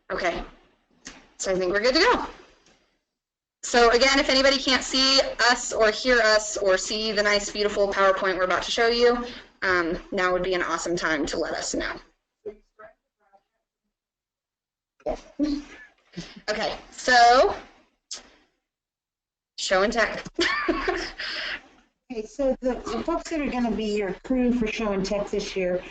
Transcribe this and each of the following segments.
Okay, so I think we're good to go. So again, if anybody can't see us or hear us or see the nice, beautiful PowerPoint we're about to show you, now would be an awesome time to let us know. Okay, so show and tech. Okay, so the folks that are going to be your crew for Show and Tech this year,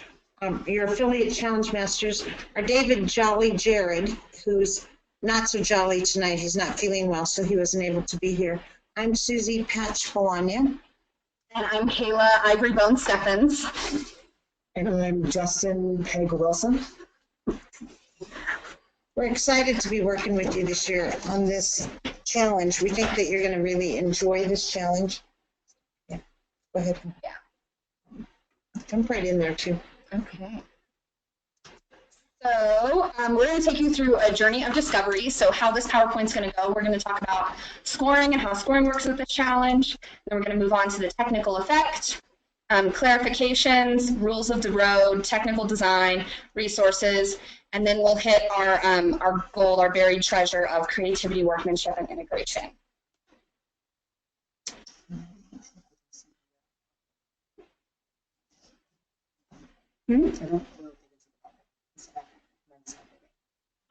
your affiliate challenge masters, are David Jolly Jared, who's not so jolly tonight. He's not feeling well, so he wasn't able to be here. I'm Susie Patch Bologna. And I'm Kayla Ivory Bone Stephens. And I'm Justin Peg Wilson. We're excited to be working with you this year on this challenge. We think that you're going to really enjoy this challenge. Yeah, go ahead. Yeah. Jump right in there, too. Okay. So we're going to take you through a journey of discovery. So how this PowerPoint's going to go, we're going to talk about scoring and how scoring works with this challenge. Then we're going to move on to the technical effect, clarifications, rules of the road, technical design, resources, and then we'll hit our goal, our buried treasure of creativity, workmanship, and integration.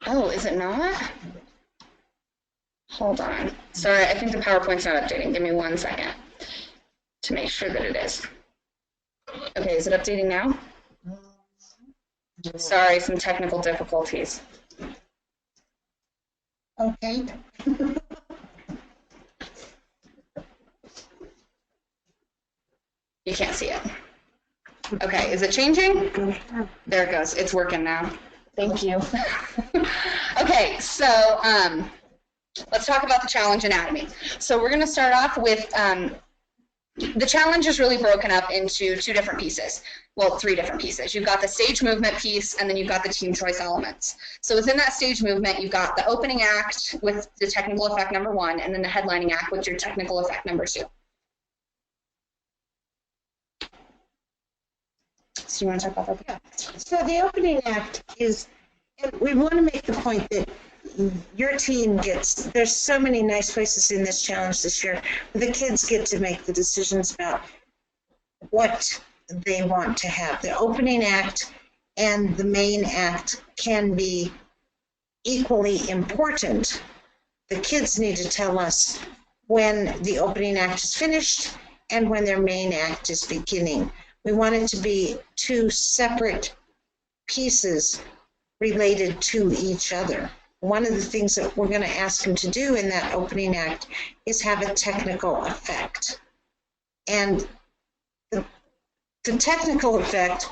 Oh, is it not? Hold on. Sorry, I think the PowerPoint's not updating. Give me 1 second to make sure that it is. Okay, is it updating now? Sorry, some technical difficulties. Okay. You can't see it. Okay, is it changing? There it goes. It's working now. Thank you. Okay, so let's talk about the challenge anatomy. So we're going to start off with the challenge is really broken up into 2 different pieces. Well, 3 different pieces. You've got the stage movement piece, and then you've got the team choice elements. So within that stage movement, you've got the opening act with the technical effect number 1, and then the headlining act with your technical effect number 2. So you want to talk about that? Yeah. So the opening act is, and we want to make the point that your team gets, there's so many nice places in this challenge this year. The kids get to make the decisions about what they want to have. The opening act and the main act can be equally important. The kids need to tell us when the opening act is finished and when their main act is beginning. We want it to be 2 separate pieces related to each other. One of the things that we're going to ask them to do in that opening act is have a technical effect. And the technical effect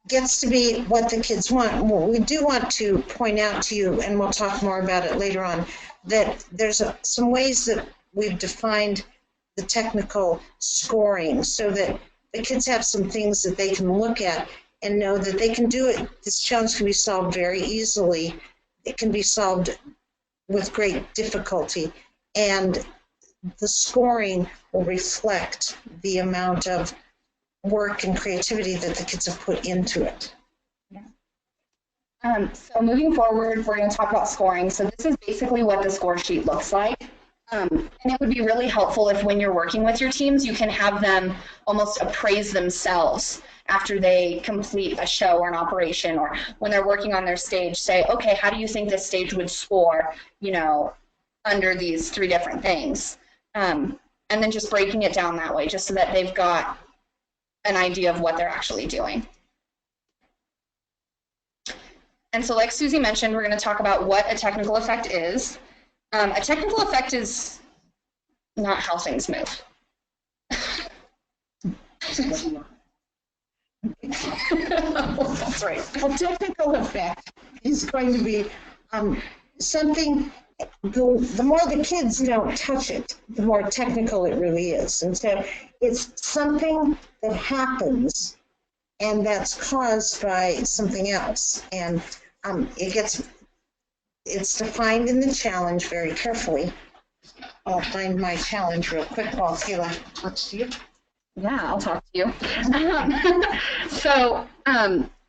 gets to be what the kids want. Well, we do want to point out to you, and we'll talk more about it later on, that there's some ways that we've defined the technical scoring so that the kids have some things that they can look at and know that they can do it. This challenge can be solved very easily. It can be solved with great difficulty. And the scoring will reflect the amount of work and creativity that the kids have put into it. Yeah. So moving forward, we're going to talk about scoring. So this is basically what the score sheet looks like. And it would be really helpful if when you're working with your teams, you can have them almost appraise themselves after they complete a show or an operation, or when they're working on their stage, say, okay, how do you think this stage would score, you know, under these 3 different things? And then just breaking it down that way, just so that they've got an idea of what they're actually doing. And so like Susie mentioned, we're going to talk about what a technical effect is. A technical effect is not how things move. That's right. Well, technical effect is going to be something, the more the kids don't touch it, the more technical it really is. And so it's something that happens and that's caused by something else. And it's defined in the challenge very carefully. I'll find my challenge real quick while Kayla talks to you. Yeah, I'll talk to you. So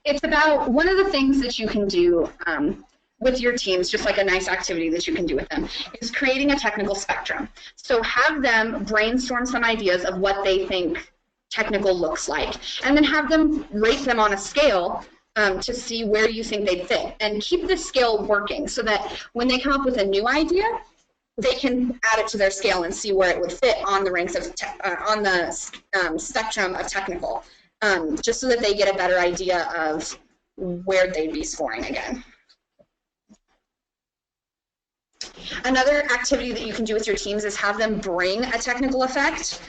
it's about one of the things that you can do with your teams, just like a nice activity that you can do with them, is creating a technical spectrum. So have them brainstorm some ideas of what they think technical looks like, and then have them rate them on a scale to see where you think they'd fit, and keep the scale working so that when they come up with a new idea, they can add it to their scale and see where it would fit on the ranks of on the spectrum of technical, just so that they get a better idea of where they'd be scoring again. Another activity that you can do with your teams is have them bring a technical effect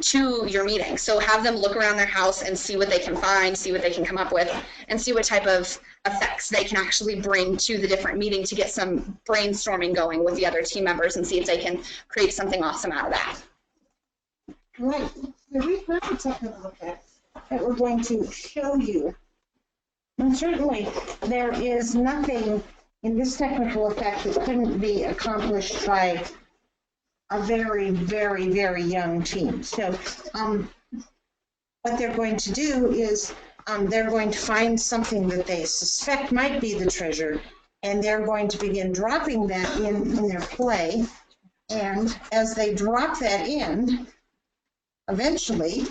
to your meeting. So have them look around their house and see what they can find, see what they can come up with, and see what type of effects they can actually bring to the different meeting to get some brainstorming going with the other team members and see if they can create something awesome out of that. Right. So we've got the technical effects that we're going to show you. And certainly there is nothing in this technical effect that couldn't be accomplished by a very, very, very young team. So what they're going to do is they're going to find something that they suspect might be the treasure, and they're going to begin dropping that in their play. And as they drop that in, eventually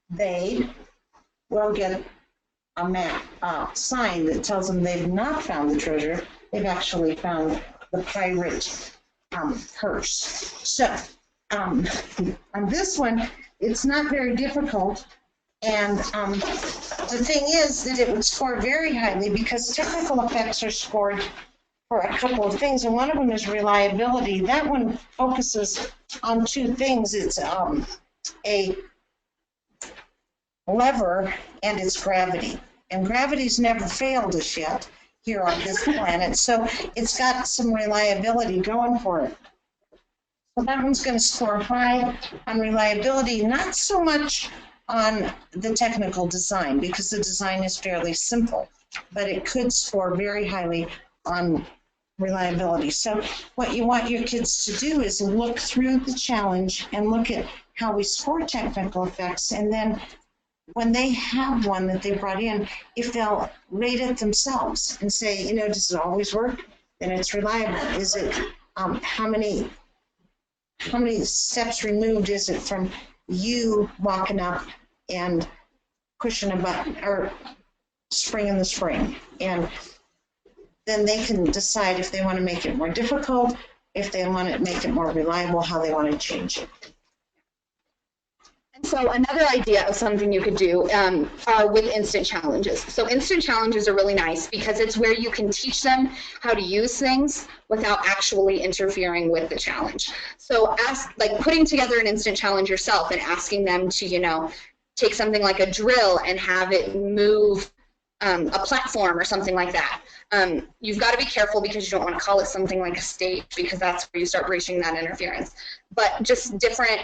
they will get a map, sign that tells them they've not found the treasure. They've actually found the pirate purse. So on this one, it's not very difficult. And the thing is that it would score very highly because technical effects are scored for a couple of things, and one of them is reliability. That one focuses on two things. It's a lever and its gravity. And gravity's never failed us yet here on this planet, so it's got some reliability going for it. So that one's going to score high on reliability, not so much on the technical design, because the design is fairly simple, but it could score very highly on reliability. So what you want your kids to do is look through the challenge and look at how we score technical effects, and then when they have one that they brought in, if they'll rate it themselves and say, you know, does it always work? Then it's reliable. Is it, how many steps removed is it from you walking up and pushing a button or springing the spring? And then they can decide if they want to make it more difficult, if they want to make it more reliable, how they want to change it. So another idea of something you could do are with instant challenges. So instant challenges are really nice because it's where you can teach them how to use things without actually interfering with the challenge. So like putting together an instant challenge yourself and asking them to, you know, take something like a drill and have it move a platform or something like that. You've got to be careful because you don't want to call it something like a stage, because that's where you start breaching that interference. But just different,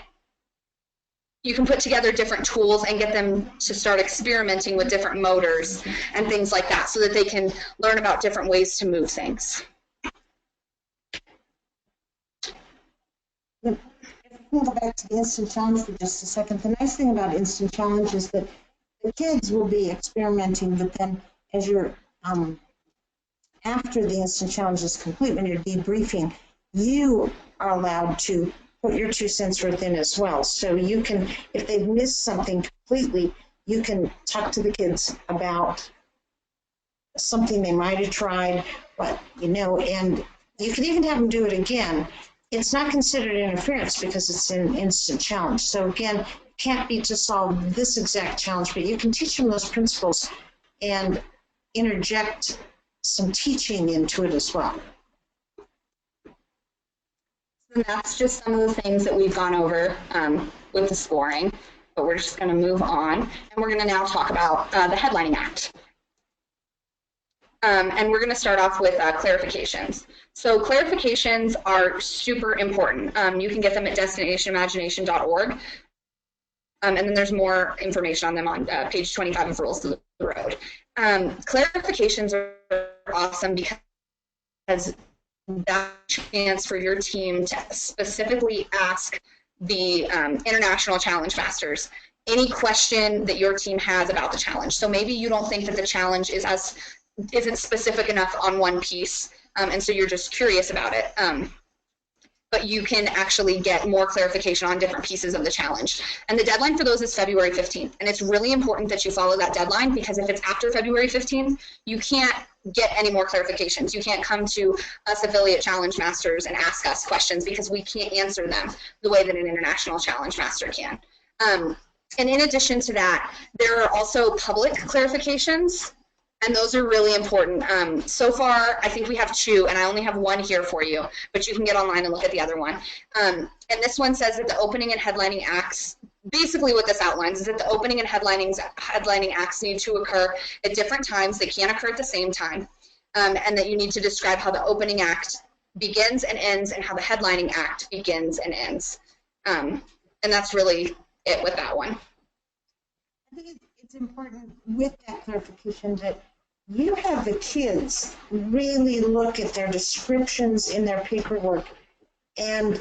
you can put together different tools and get them to start experimenting with different motors and things like that so that they can learn about different ways to move things. If we can go back to the instant challenge for just a second, the nice thing about instant challenge is that the kids will be experimenting, but then as you're, after the instant challenge is complete, when you're debriefing, you are allowed to put your 2 cents worth in as well. So you can, if they've missed something completely, you can talk to the kids about something they might have tried, but you know, and you can even have them do it again. It's not considered interference because it's an instant challenge. So again, it can't be to solve this exact challenge, but you can teach them those principles and interject some teaching into it as well. And that's just some of the things that we've gone over with the scoring, but we're just going to move on, and we're going to now talk about the headlining act. And we're going to start off with clarifications. So clarifications are super important. You can get them at destinationimagination.org, and then there's more information on them on page 25 of Rules of the Road. Clarifications are awesome because that chance for your team to specifically ask the international challenge masters any question that your team has about the challenge. So maybe you don't think that the challenge is as isn't specific enough on one piece, and so you're just curious about it. But you can actually get more clarification on different pieces of the challenge. And the deadline for those is February 15th. And it's really important that you follow that deadline, because if it's after February 15th, you can't get any more clarifications. You can't come to us affiliate challenge masters and ask us questions, because we can't answer them the way that an international challenge master can. And in addition to that, there are also public clarifications, and those are really important. So far, I think we have 2, and I only have 1 here for you, but you can get online and look at the other one. And this one says that the opening and headlining acts, basically what this outlines is that the opening and headlining acts need to occur at different times. They can't occur at the same time. And that you need to describe how the opening act begins and ends, and how the headlining act begins and ends. And that's really it with that one. I think it's important with that clarification that you have the kids really look at their descriptions in their paperwork and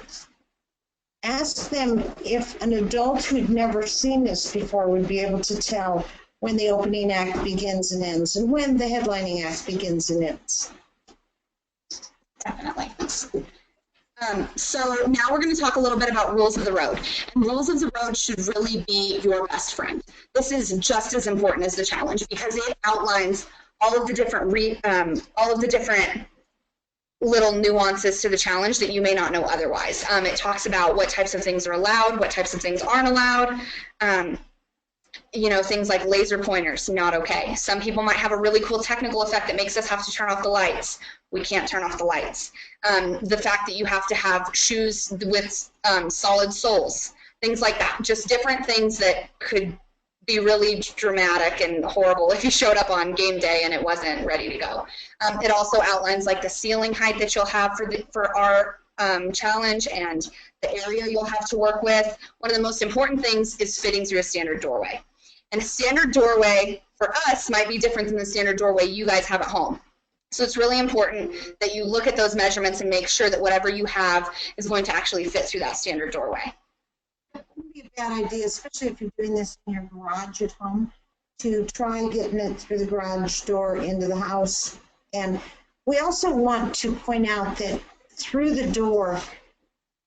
ask them if an adult who'd never seen this before would be able to tell when the opening act begins and ends and when the headlining act begins and ends. Definitely. So now we're going to talk a little bit about rules of the road. And rules of the road should really be your best friend. This is just as important as the challenge, because it outlines all of the different little nuances to the challenge that you may not know otherwise. It talks about what types of things are allowed, what types of things aren't allowed. You know, things like laser pointers, not okay. Some people might have a really cool technical effect that makes us have to turn off the lights. We can't turn off the lights. The fact that you have to have shoes with solid soles, things like that. Just different things that could be really dramatic and horrible if you showed up on game day and it wasn't ready to go. It also outlines like the ceiling height that you'll have for our challenge and the area you'll have to work with. One of the most important things is fitting through a standard doorway. And a standard doorway for us might be different than the standard doorway you guys have at home. So it's really important that you look at those measurements and make sure that whatever you have is going to actually fit through that standard doorway. It wouldn't be a bad idea, especially if you're doing this in your garage at home, to try getting it through the garage door into the house. And we also want to point out that through the door,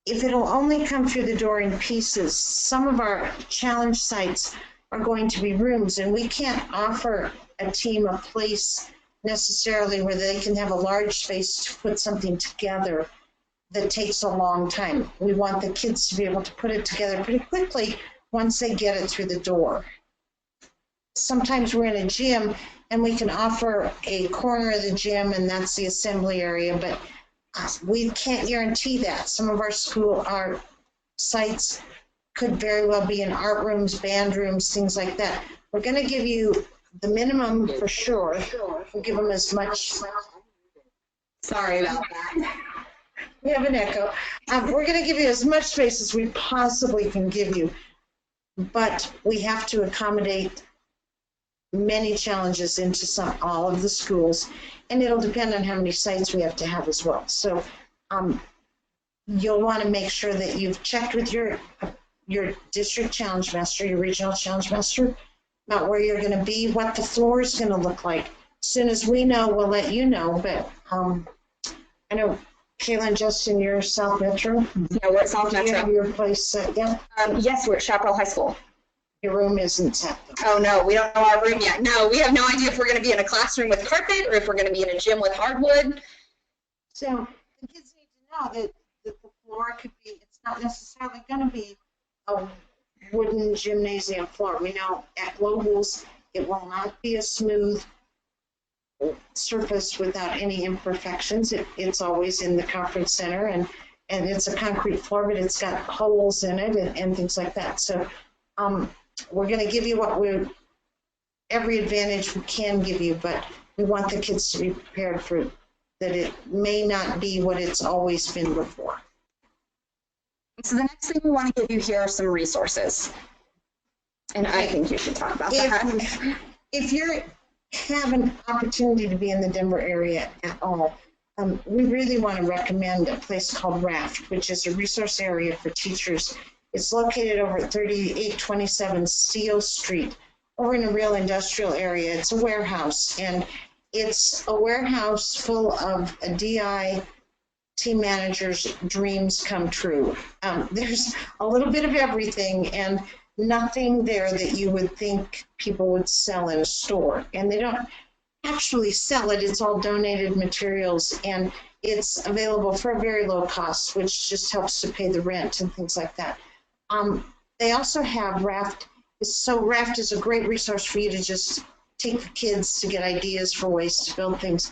if it'll only come through the door in pieces, some of our challenge sites are going to be rooms, and we can't offer a team a place necessarily where they can have a large space to put something together that takes a long time. We want the kids to be able to put it together pretty quickly once they get it through the door. Sometimes we're in a gym and we can offer a corner of the gym and that's the assembly area, but we can't guarantee that. Some of our sites could very well be in art rooms, band rooms, things like that. We're going to give you the minimum for sure. We'll give them as much. Sorry about that. We have an echo. We're going to give you as much space as we possibly can give you, but we have to accommodate many challenges into all of the schools, and it'll depend on how many sites we have to have as well. So you'll want to make sure that you've checked with your district challenge master, your regional challenge master, about where you're going to be, what the floor is going to look like. As soon as we know, we'll let you know. But I know, Kayla and Justin, you're South Metro. Yeah, we're at South Metro. Do you have your place set yet? Yes, we're at Chaparral High School. Your room isn't set. Oh, no, we don't know our room yet. No, we have no idea if we're going to be in a classroom with carpet or if we're going to be in a gym with hardwood. So the kids need to know that the floor could be, it's not necessarily going to be a wooden gymnasium floor. We know at Globals it will not be a smooth surface without any imperfections. It's always in the conference center, and it's a concrete floor, but it's got holes in it and things like that. So we're going to give you every advantage we can give you, but we want the kids to be prepared for that. It may not be what it's always been before. So the next thing we want to give you here are some resources. And I think you should talk about that. If you have an opportunity to be in the Denver area at all, we really want to recommend a place called RAFT, which is a resource area for teachers. It's located over at 3827 Steel Street, over in a real industrial area. It's a warehouse, and It's a warehouse full of a DI team manager's dreams come true. There's a little bit of everything and nothing there that you would think people would sell in a store. And they don't actually sell it. It's all donated materials, and it's available for a very low cost, which just helps to pay the rent and things like that. They also have Raft. So Raft is a great resource for you to just take the kids to get ideas for ways to build things.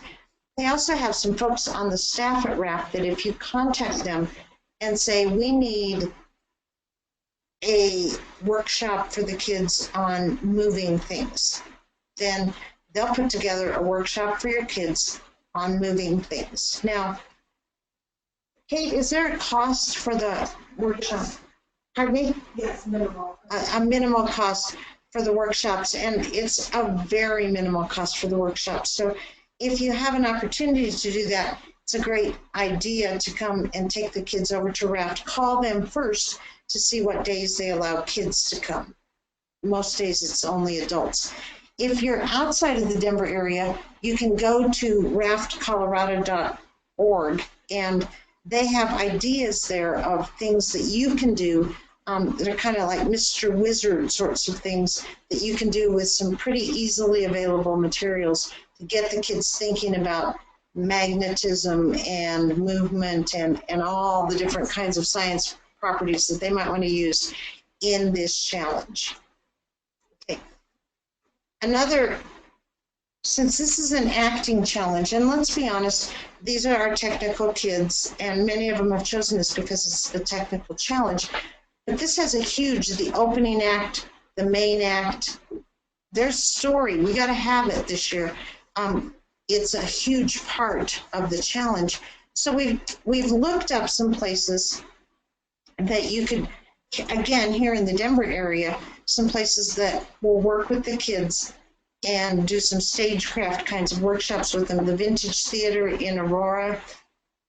They also have some folks on the staff at Raft that if you contact them and say, we need a workshop for the kids on moving things, then they'll put together a workshop for your kids on moving things. Now, Kate, is there a cost for the workshop? Pardon me? Yes, minimal. A minimal cost for the workshops, and it's a very minimal cost for the workshops. So if you have an opportunity to do that, it's a great idea to come and take the kids over to Raft. Call them first to see what days they allow kids to come. Most days it's only adults. If you're outside of the Denver area, you can go to raftcolorado.org, and they have ideas there of things that you can do that are kind of like Mr. Wizard sorts of things that you can do with some pretty easily available materials to get the kids thinking about magnetism and movement and all the different kinds of science properties that they might want to use in this challenge. Okay. Since this is an acting challenge, and let's be honest, these are our technical kids, and many of them have chosen this because it's a technical challenge, but this has the opening act, the main act, their story, we got to have it this year. It's a huge part of the challenge. So we've looked up some places that you could, again, here in the Denver area, some places that will work with the kids and do some stagecraft kinds of workshops with them. The Vintage Theater in Aurora,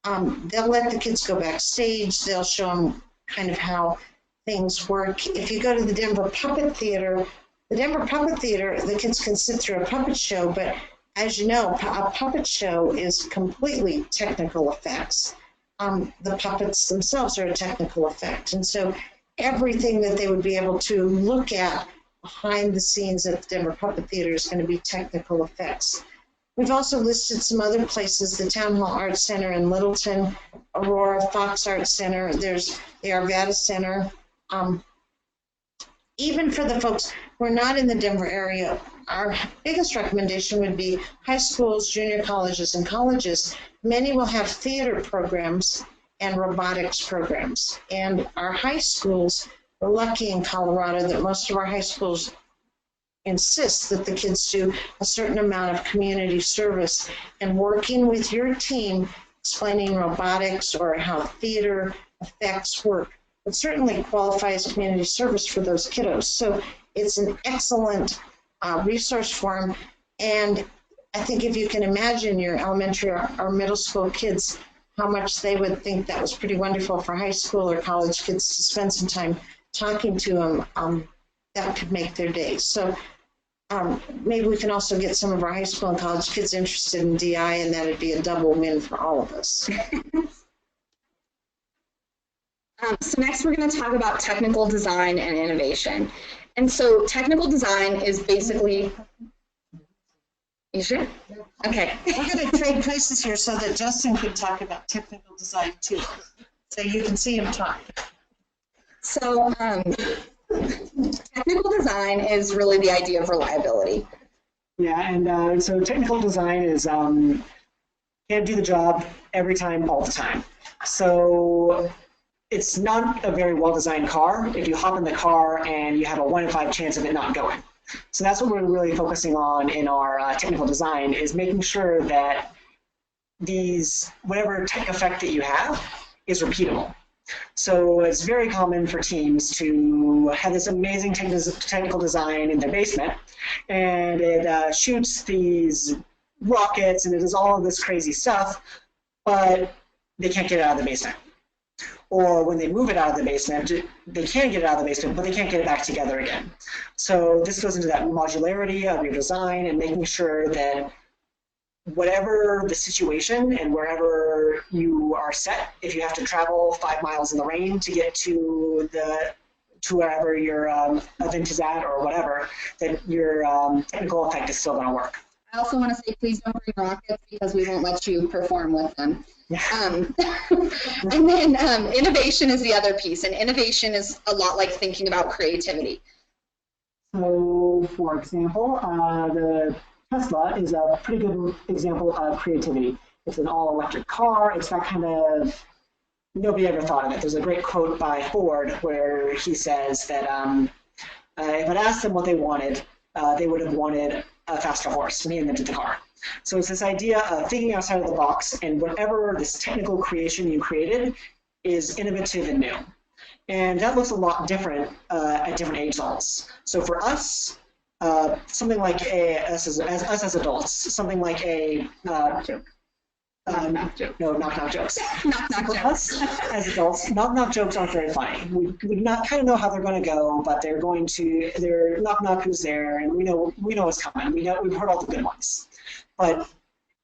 they'll let the kids go backstage. They'll show them kind of how things work. If you go to the Denver Puppet Theater, the kids can sit through a puppet show, but as you know, a puppet show is completely technical effects. The puppets themselves are a technical effect. And so everything that they would be able to look at behind the scenes at the Denver Puppet Theater is going to be technical effects. We've also listed some other places, the Town Hall Arts Center in Littleton, Aurora Fox Arts Center, there's the Arvada Center. Even for the folks who are not in the Denver area, our biggest recommendation would be high schools, junior colleges, and colleges. Many will have theater programs and robotics programs. And our high schools, we're lucky in Colorado that most of our high schools insist that the kids do a certain amount of community service, and working with your team, explaining robotics or how theater effects work, would certainly qualify as community service for those kiddos. So it's an excellent resource for them. And I think if you can imagine your elementary or middle school kids, how much they would think that was pretty wonderful for high school or college kids to spend some time talking to them, that could make their day. So maybe we can also get some of our high school and college kids interested in DI, and that'd be a double win for all of us. So next we're going to talk about technical design and innovation. And so technical design is basically, you sure? Okay. We're going to trade places here so that Justin could talk about technical design too. So you can see him talk. So technical design is really the idea of reliability. Yeah, and so technical design is can't do the job every time, all the time. So it's not a very well-designed car if you hop in the car and you have a 1 in 5 chance of it not going. So that's what we're really focusing on in our technical design, is making sure that whatever tech effect that you have is repeatable. So it's very common for teams to have this amazing technical design in their basement, and it shoots these rockets and it does all of this crazy stuff, but they can't get it out of the basement. Or when they move it out of the basement, they can get it out of the basement, but they can't get it back together again. So this goes into that modularity of your design and making sure that whatever the situation and wherever you are set, if you have to travel 5 miles in the rain to get to wherever your event is at or whatever, that your technical effect is still going to work. I also want to say, please don't bring rockets because we won't let you perform with them. And then innovation is the other piece, and innovation is a lot like thinking about creativity. So, for example, the Tesla is a pretty good example of creativity. It's an all-electric car. It's that kind of, nobody ever thought of it. There's a great quote by Ford where he says that if I'd asked them what they wanted, they would have wanted a faster horse, and he invented the car. So it's this idea of thinking outside of the box, and whatever this technical creation you created is innovative and new. And that looks a lot different at different age levels. So for us, something like us as adults, something like a Joke. no, knock-knock jokes. Knock-knock For jokes. us as adults, knock-knock jokes aren't very funny. We not kind of know how they're going to go, but they're knock-knock who's there, and we know what's coming. We've heard all the good ones. But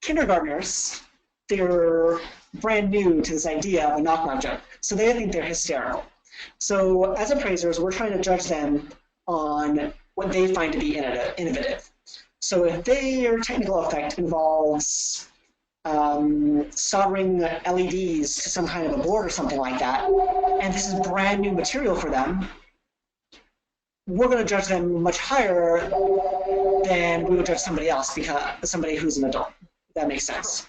kindergartners, they're brand new to this idea of a knock-knock joke, so they think they're hysterical. So as appraisers, we're trying to judge them on what they find to be innovative. So if their technical effect involves soldering LEDs to some kind of a board or something like that, and this is brand new material for them, we're going to judge them much higher than we would judge somebody else, because somebody who's an adult. That makes sense.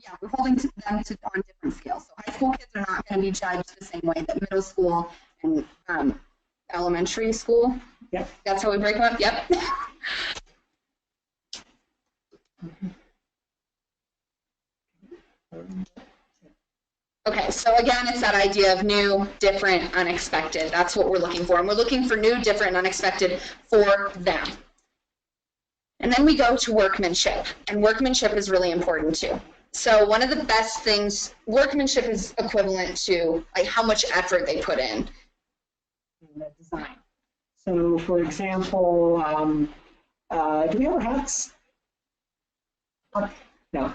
Yeah, we're holding them on different scales. So high school kids are not going to be judged the same way that middle school and elementary school. Yep. That's how we break them up. Yep. Okay, so again, it's that idea of new, different, unexpected. That's what we're looking for. And we're looking for new, different, and unexpected for them. And then we go to workmanship. And workmanship is really important too. So one of the best things, workmanship is equivalent to like how much effort they put in the design. So for example, do we ever hats? No.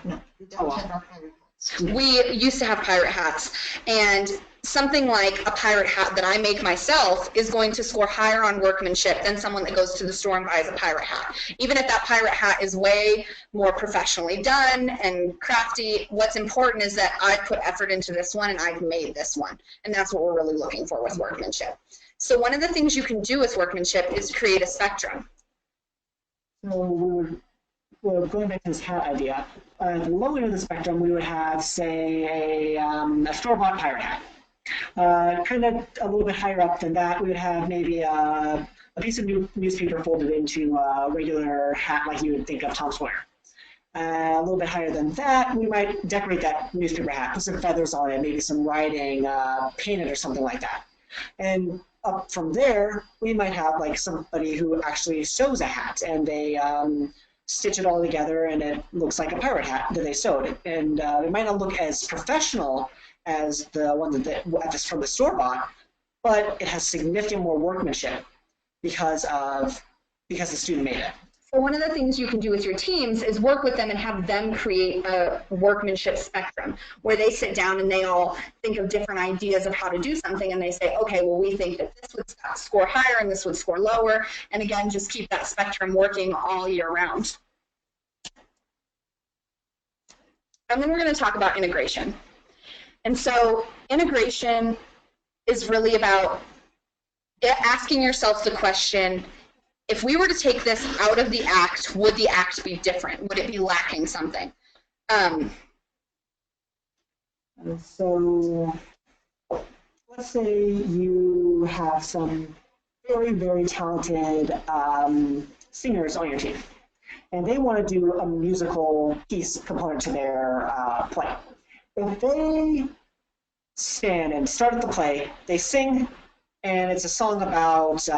Oh, well. We used to have pirate hats, and something like a pirate hat that I make myself is going to score higher on workmanship than someone that goes to the store and buys a pirate hat. Even if that pirate hat is way more professionally done and crafty, what's important is that I put effort into this one and I've made this one. And that's what we're really looking for with workmanship. So one of the things you can do with workmanship is create a spectrum. So we're going back to this hat idea. At the low end of the spectrum, we would have, say, a store-bought pirate hat. Kind of a little bit higher up than that, we would have maybe a piece of newspaper folded into a regular hat like you would think of Tom Sawyer. A little bit higher than that, we might decorate that newspaper hat, put some feathers on it, maybe some writing, paint it or something like that. And up from there, we might have like somebody who actually sews a hat, and they stitch it all together, and it looks like a pirate hat that they sewed. And it might not look as professional as the one that's from the store bought, but it has significant more workmanship because the student made it. So one of the things you can do with your teams is work with them and have them create a workmanship spectrum where they sit down and they all think of different ideas of how to do something, and they say, okay, well, we think that this would score higher and this would score lower, and again, just keep that spectrum working all year round. And then we're going to talk about integration. And so integration is really about asking yourself the question, if we were to take this out of the act, would the act be different? Would it be lacking something? So let's say you have some very, very talented singers on your team, and they want to do a musical piece component to their play. If they stand and start at the play, they sing, and it's a song about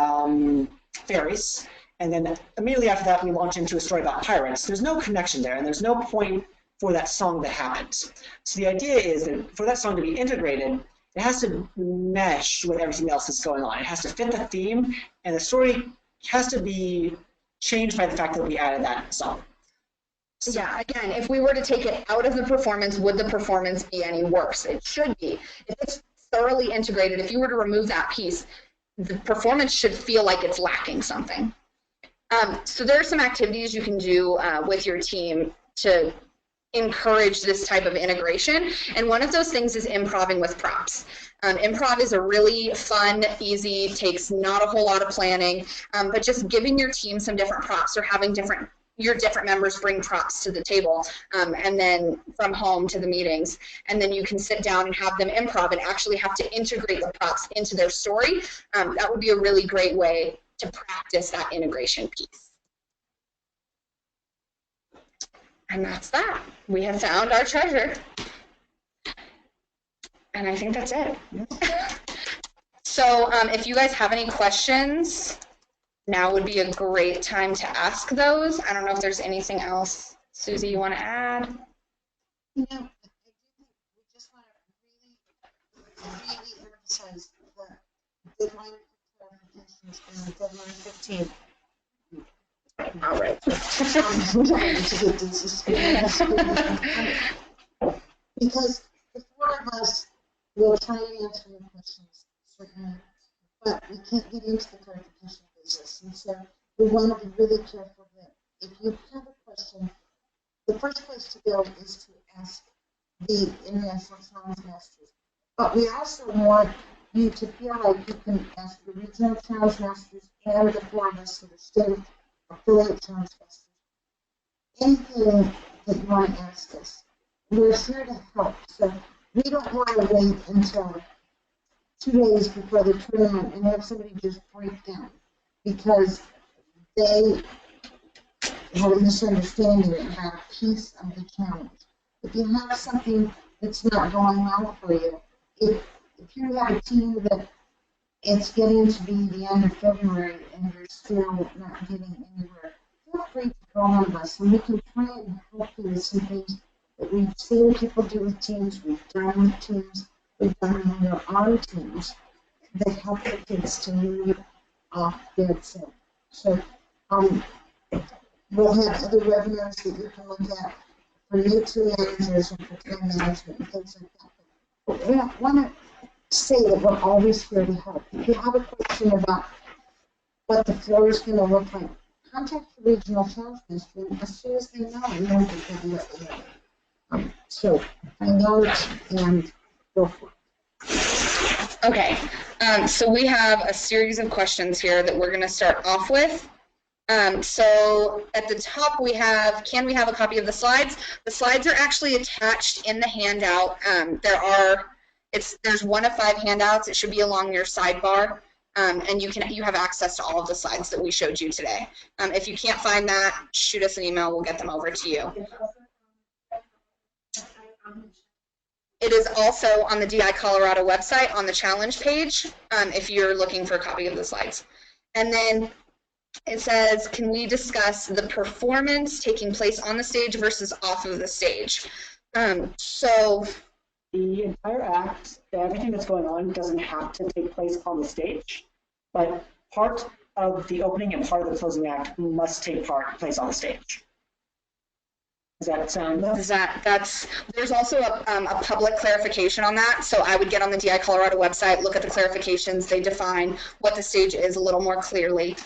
fairies, and then immediately after that we launch into a story about pirates. There's no connection there, and there's no point for that song that happens. So the idea is that for that song to be integrated, it has to mesh with everything else that's going on. It has to fit the theme, and the story has to be changed by the fact that we added that song. Yeah, again, if we were to take it out of the performance, would the performance be any worse? It should be. If it's thoroughly integrated, if you were to remove that piece, the performance should feel like it's lacking something. So there are some activities you can do with your team to encourage this type of integration. And one of those things is improving with props. Improv is a really fun, easy, takes not a whole lot of planning, but just giving your team some different props or having your different members bring props to the table and then from home to the meetings. And then you can sit down and have them improv and actually have to integrate the props into their story. That would be a really great way to practice that integration piece. And that's that. We have found our treasure. And I think that's it. So if you guys have any questions, now would be a great time to ask those. I don't know if there's anything else, Susie, you want to add? You know, I do think we just want to really emphasize the deadline for clarifications and the deadline 15. All right. Because the four of us will try and answer your questions, certainly, but we can't get into the clarification business. And so we want to be really careful that if you have a question, the first place to go is to ask the International Challenge Masters. But we also want you to feel like you can ask the Regional Challenge Masters and the four of us that are state affiliate challenge masters. Anything that you want to ask us, we're here to help. So we don't want to wait until 2 days before the tournament and have somebody just break down because they have a misunderstanding about a piece of the challenge. If you have something that's not going well for you, if you have a team that it's getting to be the end of February and you're still not getting anywhere, feel free to call one of us and we can try and help you with some things that we've seen people do with teams, we've done with teams, we've done in our own teams that help the kids to move off dead set. So we'll have other webinars that you can look at for new team managers and for time management and things like that. But we want to say that we're always here to help. If you have a question about what the floor is going to look like, contact the regional challenge master as soon as they know and then they can let you know. So find out and go for it. Okay, so we have a series of questions here that we're going to start off with. So at the top we have, can we have a copy of the slides? The slides are actually attached in the handout. There's 1 of 5 handouts. It should be along your sidebar, and you have access to all of the slides that we showed you today. If you can't find that, shoot us an email. We'll get them over to you. It is also on the DI Colorado website on the challenge page if you're looking for a copy of the slides. And then it says, can we discuss the performance taking place on the stage versus off of the stage? So the entire act, everything that's going on doesn't have to take place on the stage, but part of the opening and part of the closing act must take place on the stage. Does that sound? There's also a public clarification on that. So I would get on the DI Colorado website, look at the clarifications. They define what the stage is a little more clearly,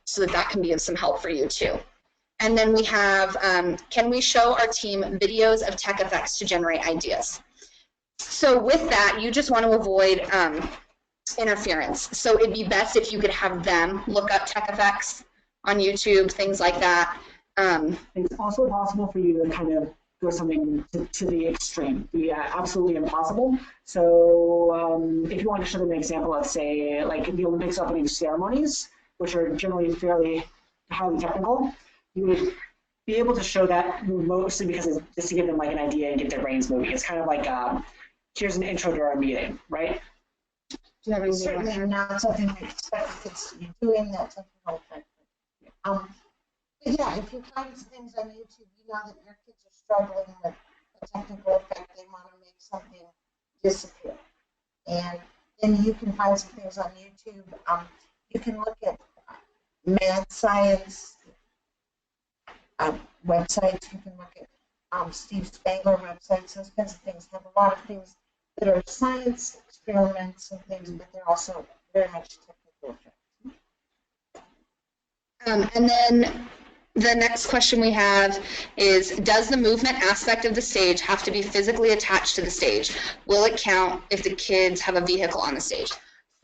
so that can be of some help for you too. And then we have, can we show our team videos of tech effects to generate ideas? So with that, you just want to avoid interference. So it'd be best if you could have them look up tech effects on YouTube, things like that. It's also possible for you to kind of go something to the extreme, be absolutely impossible. So if you want to show them an example of, say, like the Olympics opening ceremonies, which are generally fairly highly technical, you would be able to show that mostly because it's just to give them like an idea and get their brains moving. It's kind of like, here's an intro to our meeting, right? Certainly not something we expect kids to be doing that technical thing. But yeah, if you find things on YouTube, you know that your kids are struggling with a technical effect, they want to make something disappear. And then you can find some things on YouTube. You can look at mad science, websites. You can look at Steve Spangler websites. Those kinds of things have a lot of things that are science experiments and things, but they're also very much technical. And then the next question we have is, does the movement aspect of the stage have to be physically attached to the stage? Will it count if the kids have a vehicle on the stage?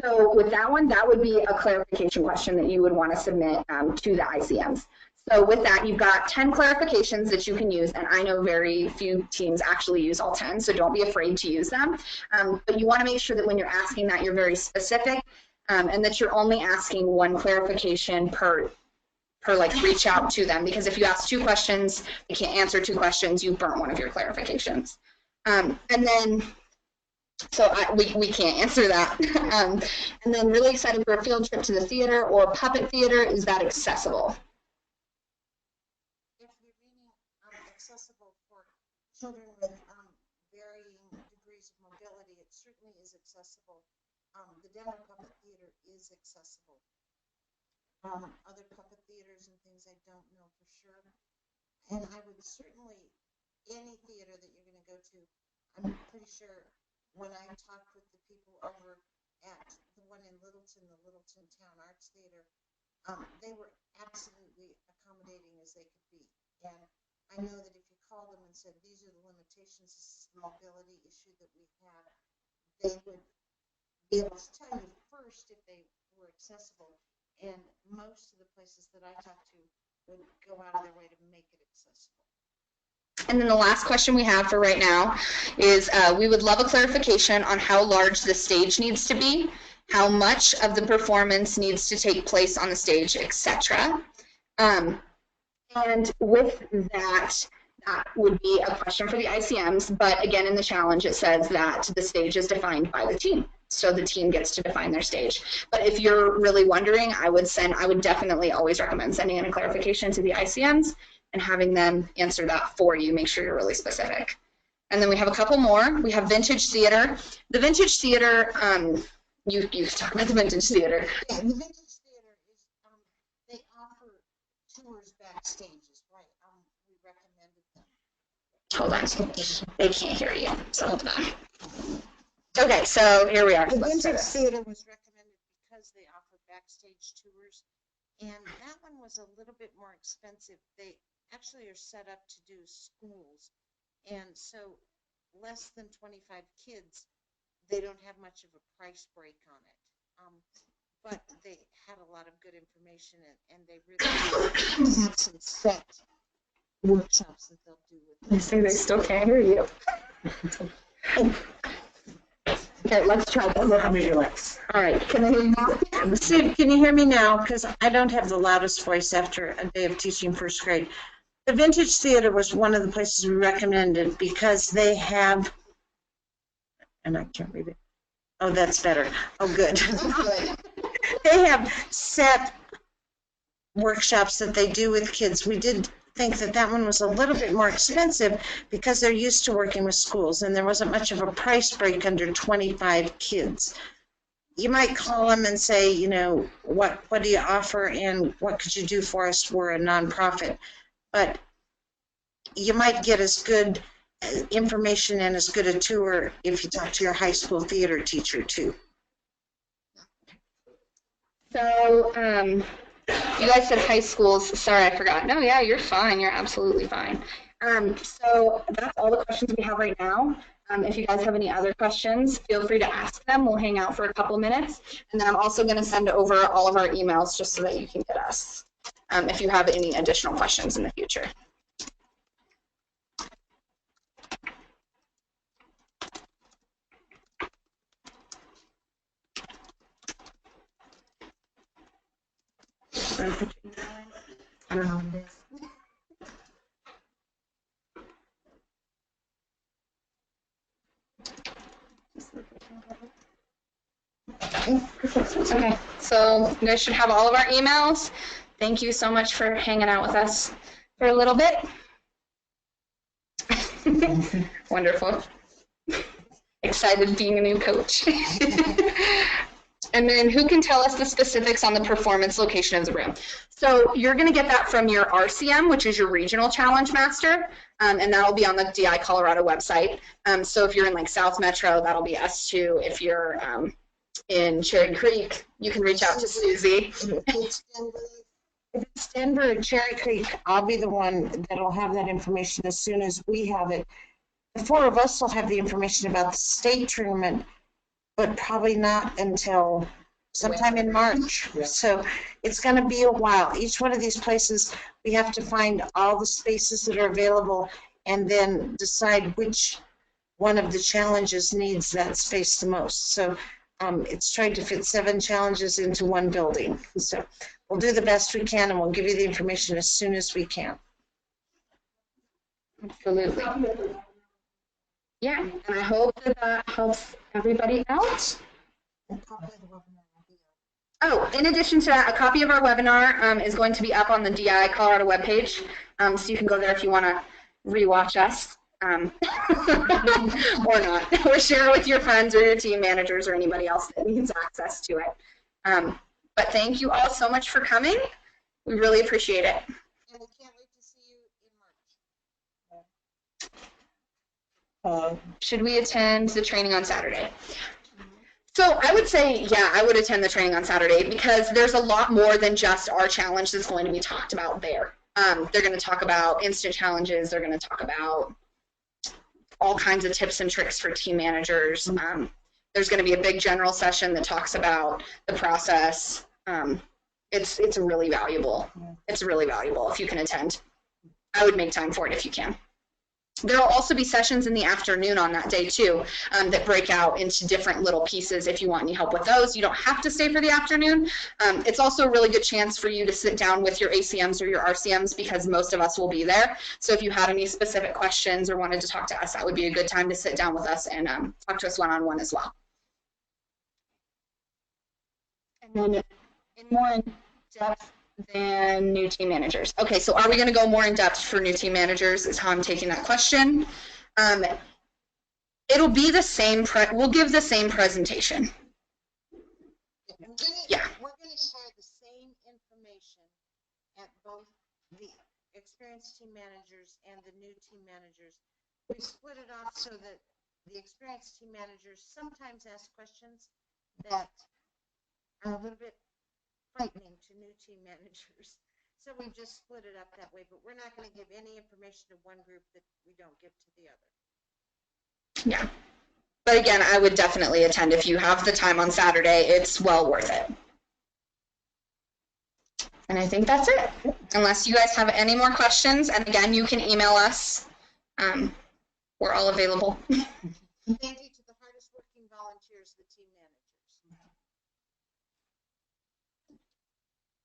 So with that one, that would be a clarification question that you would want to submit to the ICMs. So with that, you've got 10 clarifications that you can use, and I know very few teams actually use all 10, so don't be afraid to use them. But you want to make sure that when you're asking that, you're very specific, and that you're only asking one clarification per like reach out to them, because if you ask 2 questions, you can't answer 2 questions, you burnt one of your clarifications. And then, so we can't answer that. And then really excited for a field trip to the theater or puppet theater, is that accessible? If you're meaning accessible for children with varying degrees of mobility, it certainly is accessible. The demo puppet theater is accessible. Other puppet theaters and things I don't know for sure. And I would certainly, any theater that you're going to go to, I'm pretty sure when I talked with the people over at the one in Littleton, the Littleton Town Arts Theater, they were absolutely accommodating as they could be. And I know that if you call them and said, these are the limitations, this is the mobility issue that we have, they would be able to tell you first if they were accessible. And most of the places that I talked to would go out of their way to make it accessible. And then the last question we have for right now is, we would love a clarification on how large the stage needs to be, how much of the performance needs to take place on the stage, etc. And with that, that would be a question for the ICMs, but again, in the challenge, it says that the stage is defined by the team. So the team gets to define their stage. But if you're really wondering, I would definitely always recommend sending in a clarification to the ICMs and having them answer that for you. Make sure you're really specific. And then we have a couple more. We have vintage theater. The vintage theater, you talk about the vintage theater. Yeah, the vintage theater is, they offer tours backstage, right? We recommended them. Hold on, they can't hear you, so hold on. Okay, so here we are. The vintage theater was recommended because they offer backstage tours, and that one was a little bit more expensive. They actually are set up to do schools, and so less than 25 kids, they don't have much of a price break on it. But they had a lot of good information, and they really have some set workshops that they'll do with them. They say they still can't hear you. Okay, let's try that. Look at me, relax. All right, can I hear you now? Steve, can you hear me now? Because I don't have the loudest voice after a day of teaching first grade. The Vintage Theater was one of the places we recommended because they have, and I can't read it. Oh, that's better. Oh, good. They have set workshops that they do with kids. We did think that that one was a little bit more expensive because they're used to working with schools, and there wasn't much of a price break under 25 kids. You might call them and say, you know, what do you offer and what could you do for us? We're a nonprofit. But you might get as good information and as good a tour if you talk to your high school theater teacher too. So, you guys said high schools. Sorry, I forgot. No, yeah, you're fine. You're absolutely fine. So that's all the questions we have right now. If you guys have any other questions, feel free to ask them. We'll hang out for a couple minutes. And then I'm also going to send over all of our emails just so that you can get us if you have any additional questions in the future. I don't know what it is. Okay, so you guys should have all of our emails. Thank you so much for hanging out with us for a little bit. Wonderful. Excited being a new coach. And then who can tell us the specifics on the performance location of the room? So you're going to get that from your RCM, which is your regional challenge master, and that'll be on the DI Colorado website. So if you're in like South Metro, that'll be S2. If you're in Cherry Creek, you can reach out to Susie. If it's Denver or Cherry Creek, I'll be the one that'll have that information as soon as we have it. The four of us will have the information about the state tournament, but probably not until sometime in March. Yeah. So it's going to be a while. Each one of these places, we have to find all the spaces that are available and then decide which one of the challenges needs that space the most. So it's trying to fit 7 challenges into one building. So we'll do the best we can, and we'll give you the information as soon as we can. Absolutely. Yeah, and I hope that that helps everybody out. Oh, in addition to that, a copy of our webinar is going to be up on the DI Colorado webpage, so you can go there if you want to rewatch us, or not, or share it with your friends or your team managers or anybody else that needs access to it. But thank you all so much for coming. We really appreciate it. And we can't wait to see you in March. Should we attend the training on Saturday? So I would say, yeah, I would attend the training on Saturday because there's a lot more than just our challenge that's going to be talked about there. They're going to talk about instant challenges. They're going to talk about all kinds of tips and tricks for team managers. There's going to be a big general session that talks about the process. It's really valuable. It's really valuable if you can attend. I would make time for it if you can. There will also be sessions in the afternoon on that day too that break out into different little pieces if you want any help with those. You don't have to stay for the afternoon. It's also a really good chance for you to sit down with your ACMs or your RCMs because most of us will be there. So if you had any specific questions or wanted to talk to us, that would be a good time to sit down with us and talk to us one-on-one as well. And then more in depth than new team managers. Okay, so are we going to go more in depth for new team managers is how I'm taking that question. It'll be the same, we'll give the same presentation. Yeah. We're going to share the same information at both the experienced team managers and the new team managers. We split it off so that the experienced team managers sometimes ask questions that are a little bit frightening to new team managers. So we've just split it up that way, but we're not going to give any information to one group that we don't give to the other. Yeah. But again, I would definitely attend if you have the time on Saturday. It's well worth it. And I think that's it. Unless you guys have any more questions, and again, you can email us. We're all available. Thank you to the hardest working volunteers, the team managers.